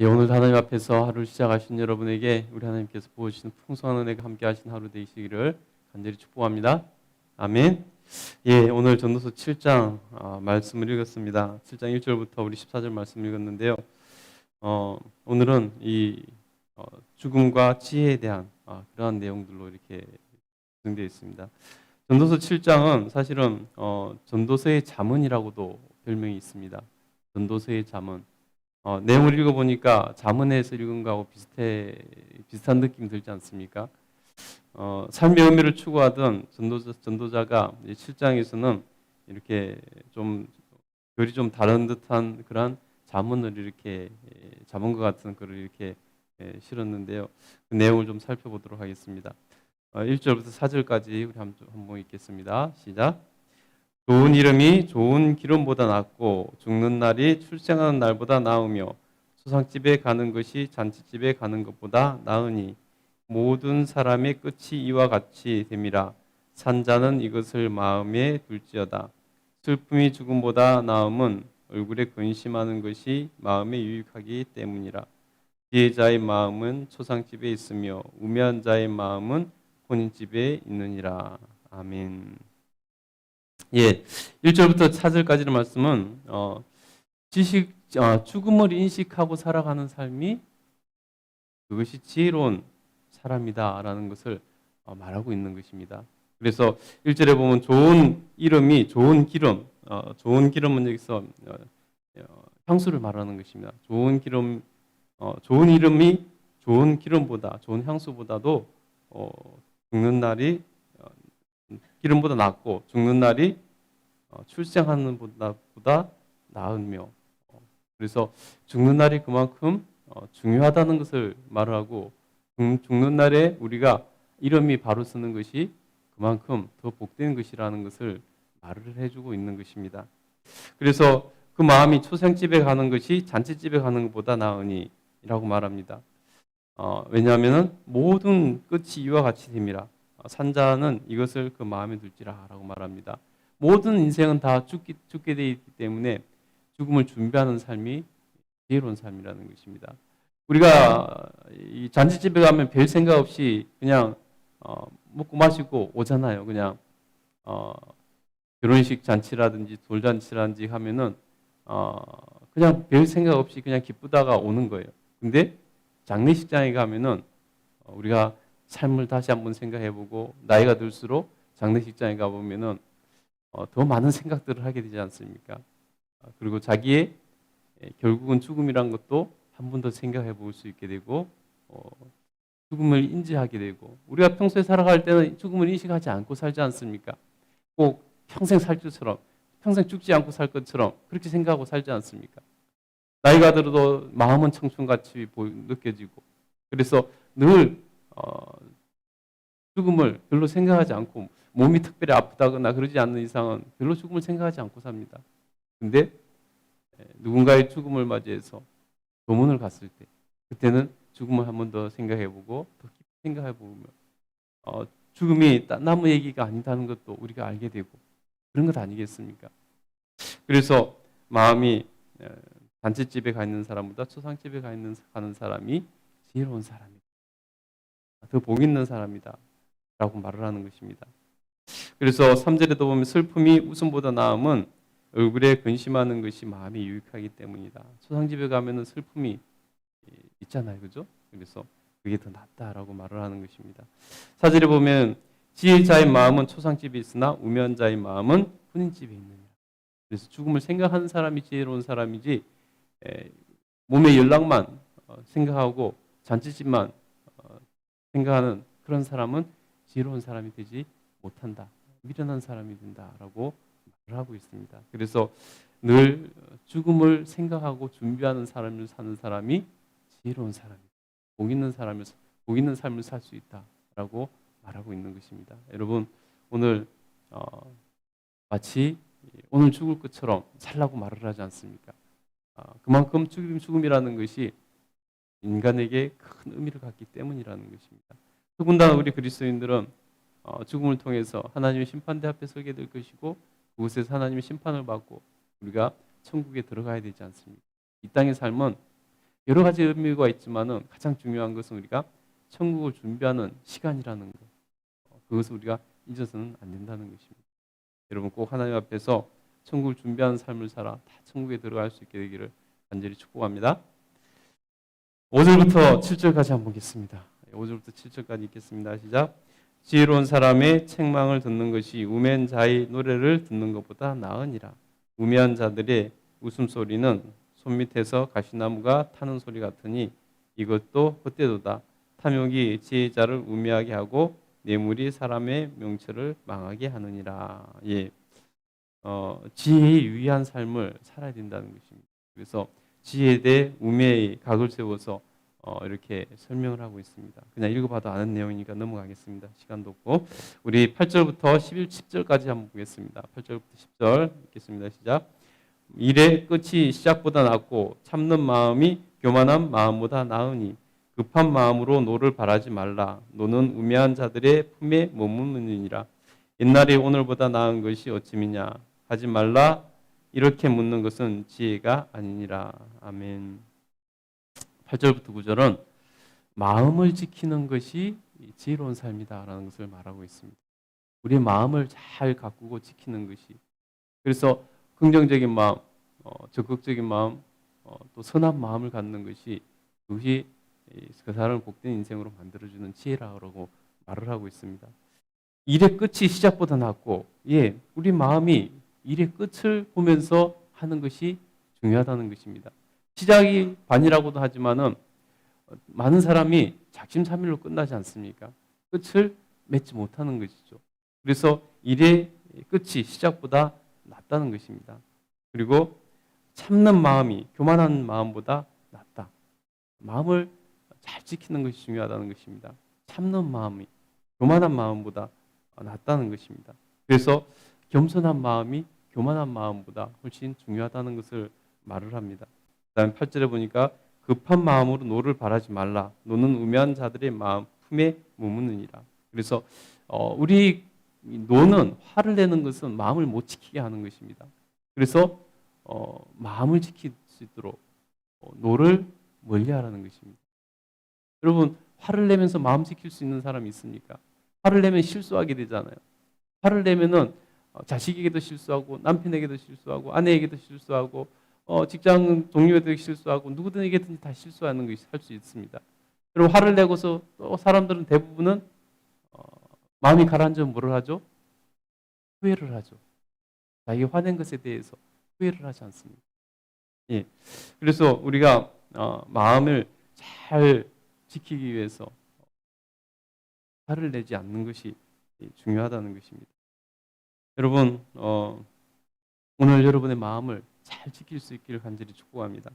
예, 오늘 하나님 앞에서 하루를 시작하신 여러분에게 우리 하나님께서 부어주시는 풍성한 은혜가 함께 하신 하루 되시기를 간절히 축복합니다. 아멘. 예, 오늘 전도서 7장 말씀을 읽었습니다. 7장 1절부터 우리 14절 말씀을 읽었는데요. 오늘은 이 죽음과 지혜에 대한 그러한 내용들로 이렇게 구성되어 있습니다. 전도서 7장은 사실은 전도서의 잠언이라고도 별명이 있습니다. 전도서의 잠언. 내용을 읽어보니까 잠언에서 읽은 거하고 비슷한 느낌이 들지 않습니까? 삶의 의미를 추구하던 전도자가 7장에서는 이렇게 좀 결이 좀 다른 듯한 그런 잠언을 이렇게 잠언과 같은 글을 이렇게 실었는데요. 그 내용을 좀 살펴보도록 하겠습니다. 1절부터 4절까지 우리 한번 읽겠습니다. 시작. 좋은 이름이 좋은 기름보다 낫고 죽는 날이 출생하는 날보다 나으며 소상집에 가는 것이 잔치집에 가는 것보다 나으니 모든 사람의 끝이 이와 같이 됨이라. 산자는 이것을 마음에 둘지어다. 슬픔이 죽음보다 나음은 얼굴에 근심하는 것이 마음에 유익하기 때문이라. 지혜자의 마음은 초상집에 있으며 우매한 자의 마음은 혼인집에 있느니라. 아멘. 예, 1절부터 4절까지의 말씀은 죽음을 인식하고 살아가는 삶이 그것이 지혜로운 사람이다라는 것을 말하고 있는 것입니다. 그래서 1절에 보면 좋은 이름이 좋은 기름, 좋은 기름은 여기서 향수를 말하는 것입니다. 좋은 기름, 좋은 이름이 좋은 기름보다, 좋은 향수보다도 죽는 날이 기름보다 낫고 죽는 날이 출생하는 보다 나으며, 그래서 죽는 날이 그만큼 중요하다는 것을 말하고 죽는 날에 우리가 이름이 바로 쓰는 것이 그만큼 더 복된 것이라는 것을 말을 해주고 있는 것입니다. 그래서 그 마음이 초상집에 가는 것이 잔치집에 가는 것보다 나으니 라고 말합니다. 왜냐하면 모든 끝이 이와 같이 됨이라. 산자는 이것을 그 마음에 둘지라 라고 말합니다. 모든 인생은 다 죽게 되어 있기 때문에 죽음을 준비하는 삶이 지혜로운 삶이라는 것입니다. 우리가 이 잔치집에 가면 별 생각 없이 그냥 먹고 마시고 오잖아요. 그냥 결혼식 잔치라든지 돌잔치라든지 하면은 그냥 별 생각 없이 그냥 기쁘다가 오는 거예요. 근데 장례식장에 가면은 우리가 삶을 다시 한번 생각해보고 나이가 들수록 장례식장에 가보면은 더 많은 생각들을 하게 되지 않습니까? 그리고 자기의 결국은 죽음이란 것도 한 번 더 생각해 볼 수 있게 되고 죽음을 인지하게 되고, 우리가 평소에 살아갈 때는 죽음을 인식하지 않고 살지 않습니까? 꼭 평생 살 것처럼, 평생 죽지 않고 살 것처럼 그렇게 생각하고 살지 않습니까? 나이가 들어도 마음은 청춘같이 느껴지고, 그래서 늘 죽음을 별로 생각하지 않고, 몸이 특별히 아프다거나 그러지 않는 이상은 별로 죽음을 생각하지 않고 삽니다. 근데 누군가의 죽음을 맞이해서 조문을 갔을 때, 그때는 죽음을 한 번 더 생각해보고 더 깊이 생각해보면 죽음이 나무 얘기가 아니다는 것도 우리가 알게 되고 그런 것 아니겠습니까? 그래서 마음이 잔치집에 가 있는 사람보다 초상집에 가는 사람이 지혜로운 사람이다, 더 복 있는 사람이다 라고 말을 하는 것입니다. 그래서 3절에도 보면 슬픔이 웃음보다 나음은 얼굴에 근심하는 것이 마음이 유익하기 때문이다. 초상집에 가면은 슬픔이 있잖아요, 그죠? 그래서 그게 더 낫다라고 말을 하는 것입니다. 4절에 보면 지혜자의 마음은 초상집에 있으나 우매한 자의 마음은 혼인집에 있느니라. 그래서 죽음을 생각하는 사람이 지혜로운 사람이지, 몸의 연락만 생각하고 잔치집만 생각하는 그런 사람은 지혜로운 사람이 되지 못한다, 미련한 사람이 된다라고 말을 하고 있습니다. 그래서 늘 죽음을 생각하고 준비하는 삶을 사는 사람이 지혜로운 사람이다, 복 있는 삶을 살 수 있다라고 말하고 있는 것입니다. 여러분, 오늘 마치 오늘 죽을 것처럼 살라고 말을 하지 않습니까? 그만큼 죽음이라는 것이 인간에게 큰 의미를 갖기 때문이라는 것입니다. 더군다나 우리 그리스도인들은 죽음을 통해서 하나님의 심판대 앞에 서게 될 것이고, 그곳에서 하나님의 심판을 받고 우리가 천국에 들어가야 되지 않습니까? 이 땅의 삶은 여러 가지 의미가 있지만은 가장 중요한 것은 우리가 천국을 준비하는 시간이라는 것. 그것을 우리가 잊어서는 안 된다는 것입니다. 여러분 꼭 하나님 앞에서 천국을 준비하는 삶을 살아 다 천국에 들어갈 수 있게 되기를 간절히 축복합니다. 5절부터 7절까지 한번 보겠습니다. 5절부터 7절까지 읽겠습니다. 시작. 지혜로운 사람의 책망을 듣는 것이 우매한 자의 노래를 듣는 것보다 나으니라. 우매한 자들의 웃음소리는 손밑에서 가시나무가 타는 소리 같으니 이것도 헛되도다. 탐욕이 지혜자를 우매하게 하고 뇌물이 사람의 명철을 망하게 하느니라. 예, 지혜에 유의한 삶을 살아야 된다는 것입니다. 그래서 지혜에 대해 우매의 각을 세워서 이렇게 설명을 하고 있습니다. 그냥 읽어봐도 아는 내용이니까 넘어가겠습니다. 시간도 없고 우리 8절부터 10절까지 한번 보겠습니다. 8절부터 10절 읽겠습니다. 시작. 일의 끝이 시작보다 낫고 참는 마음이 교만한 마음보다 나으니 급한 마음으로 노를 바라지 말라. 노는 우매한 자들의 품에 머무느니라. 옛날이 오늘보다 나은 것이 어찌미냐. 하지 말라. 이렇게 묻는 것은 지혜가 아니니라. 아멘. 8절부터 9절은 마음을 지키는 것이 지혜로운 삶이다라는 것을 말하고 있습니다. 우리의 마음을 잘 가꾸고 지키는 것이. 그래서 긍정적인 마음, 적극적인 마음, 또 선한 마음을 갖는 것이 그것이 그 사람을 복된 인생으로 만들어주는 지혜라고 말을 하고 있습니다. 일의 끝이 시작보다 낫고, 예, 우리 마음이 일의 끝을 보면서 하는 것이 중요하다는 것입니다. 시작이 반이라고도 하지만은 많은 사람이 작심삼일로 끝나지 않습니까? 끝을 맺지 못하는 것이죠. 그래서 일의 끝이 시작보다 낫다는 것입니다. 그리고 참는 마음이 교만한 마음보다 낫다. 마음을 잘 지키는 것이 중요하다는 것입니다. 참는 마음이 교만한 마음보다 낫다는 것입니다. 그래서 겸손한 마음이 교만한 마음보다 훨씬 중요하다는 것을 말을 합니다. 그다음에 8절에 보니까 급한 마음으로 노를 바라지 말라. 노는 우매한 자들의 마음 품에 머무느니라. 그래서 우리 노는 화를 내는 것은 마음을 못 지키게 하는 것입니다. 그래서 마음을 지킬 수 있도록 노를 멀리하라는 것입니다. 여러분 화를 내면서 마음 지킬 수 있는 사람이 있습니까? 화를 내면 실수하게 되잖아요. 화를 내면은 자식에게도 실수하고 남편에게도 실수하고 아내에게도 실수하고 직장 동료에게도 실수하고 누구든지에게든지 다 실수하는 것이 할 수 있습니다. 그리고 화를 내고서 또 사람들은 대부분은 마음이 가라앉으면 뭐를 하죠? 후회를 하죠. 자기 화낸 것에 대해서 후회를 하지 않습니다. 예. 그래서 우리가 마음을 잘 지키기 위해서 화를 내지 않는 것이 중요하다는 것입니다. 여러분 오늘 여러분의 마음을 잘 지킬 수 있기를 간절히 축복합니다.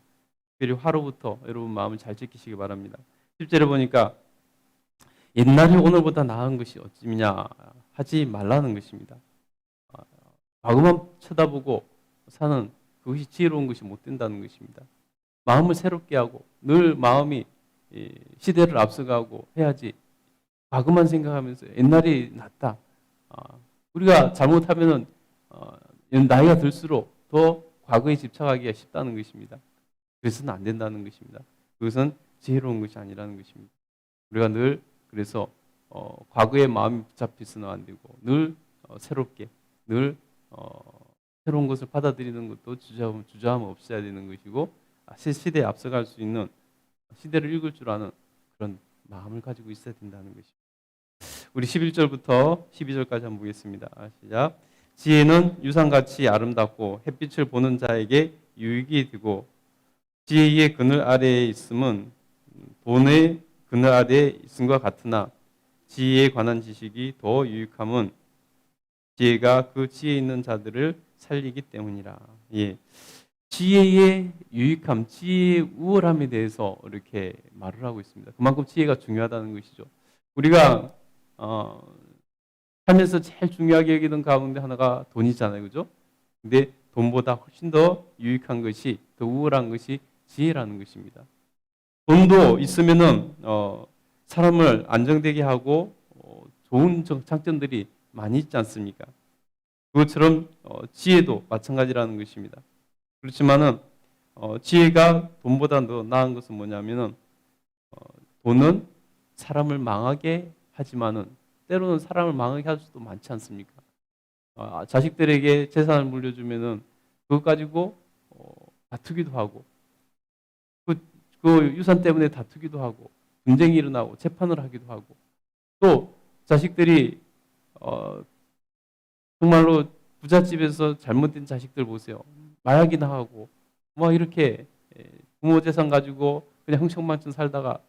그리고 하루부터 여러분 마음을 잘 지키시기 바랍니다. 10절에 보니까 옛날이 오늘보다 나은 것이 어찌냐 하지 말라는 것입니다. 과거만 쳐다보고 사는 그것이 지혜로운 것이 못 된다는 것입니다. 마음을 새롭게 하고 늘 마음이 시대를 앞서가고 해야지 과거만 생각하면서 옛날이 낫다. 우리가 잘못하면은 나이가 들수록 더 과거에 집착하기가 쉽다는 것입니다. 그래서는 안 된다는 것입니다. 그것은 지혜로운 것이 아니라는 것입니다. 우리가 늘 그래서 과거의 마음이 붙잡혀서는 안 되고 늘 새롭게 늘 새로운 것을 받아들이는 것도 주저함 없어야 되는 것이고 시대에 앞서갈 수 있는 시대를 읽을 줄 아는 그런 마음을 가지고 있어야 된다는 것입니다. 우리 11절부터 12절까지 한번 보겠습니다. 시작. 지혜는 유산같이 아름답고 햇빛을 보는 자에게 유익이 되고 지혜의 그늘 아래에 있음은 돈의 그늘 아래에 있음과 같으나 지혜에 관한 지식이 더 유익함은 지혜가 그 지혜 있는 자들을 살리기 때문이라. 예. 지혜의 유익함, 지혜의 우월함에 대해서 이렇게 말을 하고 있습니다. 그만큼 지혜가 중요하다는 것이죠. 우리가 살면서 제일 중요하게 여기는 가운데 하나가 돈이잖아요. 그죠? 근데 돈보다 훨씬 더 유익한 것이, 더 우월한 것이 지혜라는 것입니다. 돈도 있으면은 사람을 안정되게 하고 좋은 장점들이 많이 있지 않습니까? 그것처럼 지혜도 마찬가지라는 것입니다. 그렇지만은 지혜가 돈보다 더 나은 것은 뭐냐면은 돈은 사람을 망하게 하지만은 때로는 사람을 망하게 할 수도 많지 않습니까? 자식들에게 재산을 물려주면은 그것 가지고 다투기도 하고 그, 그 유산 때문에 다투기도 하고 분쟁이 일어나고 재판을 하기도 하고 또 자식들이 어, 정말로 부잣집에서 잘못된 자식들 보세요. 마약이나 하고 뭐 이렇게 부모 재산 가지고 그냥 흥청망청 살다가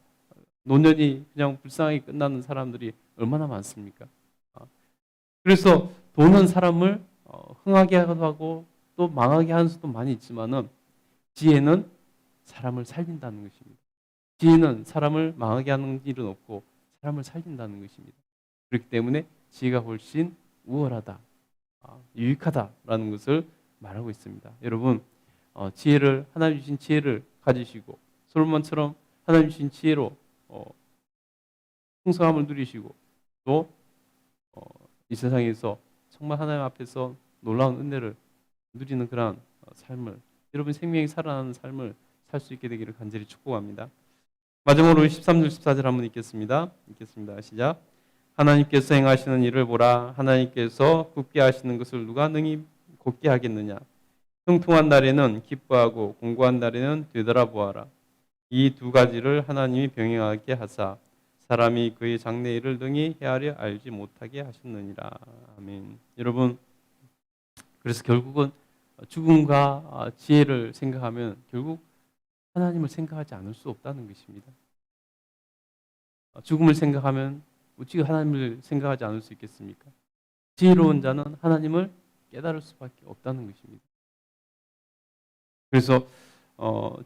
노년이 그냥 불쌍하게 끝나는 사람들이 얼마나 많습니까? 아, 그래서 돈은 사람을 흥하게 하고 또 망하게 하는 수도 많이 있지만은 지혜는 사람을 살린다는 것입니다. 지혜는 사람을 망하게 하는 일은 없고 사람을 살린다는 것입니다. 그렇기 때문에 지혜가 훨씬 우월하다, 유익하다라는 것을 말하고 있습니다. 여러분, 지혜를 하나님 주신 지혜를 가지시고 솔로몬처럼 하나님 주신 지혜로 풍성함을 누리시고 또 이 세상에서 정말 하나님 앞에서 놀라운 은혜를 누리는 그러한 삶을 여러분 생명이 살아나는 삶을 살 수 있게 되기를 간절히 축복합니다. 마지막으로 13절 14절 한번 읽겠습니다. 시작. 하나님께서 행하시는 일을 보라. 하나님께서 굳게 하시는 것을 누가 능히 곧게 하겠느냐. 형통한 날에는 기뻐하고 공고한 날에는 되돌아보아라. 이 두 가지를 하나님이 병행하게 하사 사람이 그의 장래일을 능히 헤아려 알지 못하게 하셨느니라. 아멘. 여러분, 그래서 결국은 죽음과 지혜를 생각하면 결국 하나님을 생각하지 않을 수 없다는 것입니다. 죽음을 생각하면 어찌 하나님을 생각하지 않을 수 있겠습니까? 지혜로운 자는 하나님을 깨달을 수밖에 없다는 것입니다. 그래서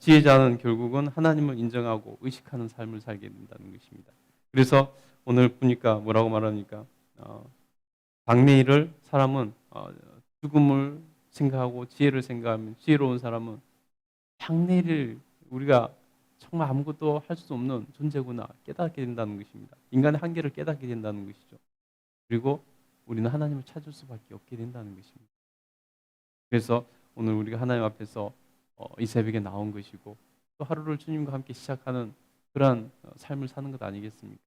지혜자는 결국은 하나님을 인정하고 의식하는 삶을 살게 된다는 것입니다. 그래서 오늘 보니까 뭐라고 말합니까? 장래일을 사람은 죽음을 생각하고 지혜를 생각하면 지혜로운 사람은 장래일을 우리가 정말 아무것도 할 수 없는 존재구나 깨닫게 된다는 것입니다. 인간의 한계를 깨닫게 된다는 것이죠. 그리고 우리는 하나님을 찾을 수밖에 없게 된다는 것입니다. 그래서 오늘 우리가 하나님 앞에서 이 새벽에 나온 것이고 또 하루를 주님과 함께 시작하는 그러한 삶을 사는 것 아니겠습니까?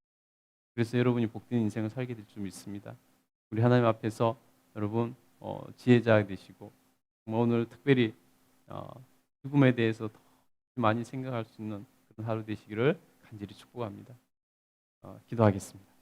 그래서 여러분이 복된 인생을 살게 될 줄 믿습니다. 우리 하나님 앞에서 여러분 지혜자가 되시고 오늘 특별히 죽음에 대해서 더 많이 생각할 수 있는 그런 하루 되시기를 간절히 축복합니다. 기도하겠습니다.